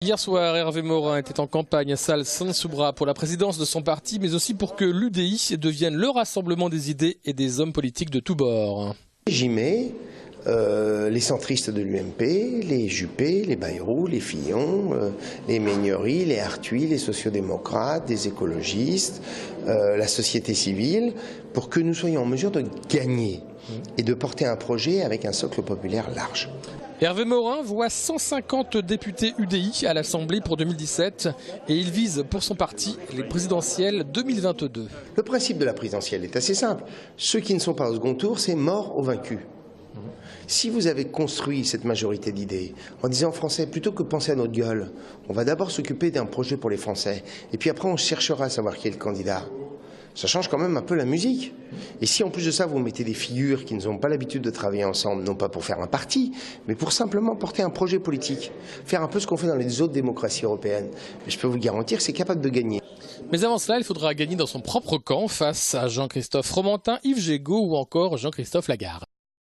Hier soir, Hervé Morin était en campagne à Salle Saint-Soubra pour la présidence de son parti, mais aussi pour que l'UDI devienne le rassemblement des idées et des hommes politiques de tous bords. J'y mets les centristes de l'UMP, les Juppé, les Bayrou, les Fillon, les Maignery, les Arthuis, les sociodémocrates, les écologistes, la société civile, pour que nous soyons en mesure de gagner et de porter un projet avec un socle populaire large. Hervé Morin voit 150 députés UDI à l'Assemblée pour 2017 et il vise pour son parti les présidentielles 2022. Le principe de la présidentielle est assez simple. Ceux qui ne sont pas au second tour, c'est mort aux vaincus. Si vous avez construit cette majorité d'idées en disant aux Français, plutôt que de penser à notre gueule, on va d'abord s'occuper d'un projet pour les Français et puis après on cherchera à savoir qui est le candidat. Ça change quand même un peu la musique. Et si en plus de ça vous mettez des figures qui n'ont pas l'habitude de travailler ensemble, non pas pour faire un parti, mais pour simplement porter un projet politique, faire un peu ce qu'on fait dans les autres démocraties européennes, je peux vous le garantir, c'est capable de gagner. Mais avant cela, il faudra gagner dans son propre camp face à Jean-Christophe Fromentin, Yves Gégaud ou encore Jean-Christophe Lagarde.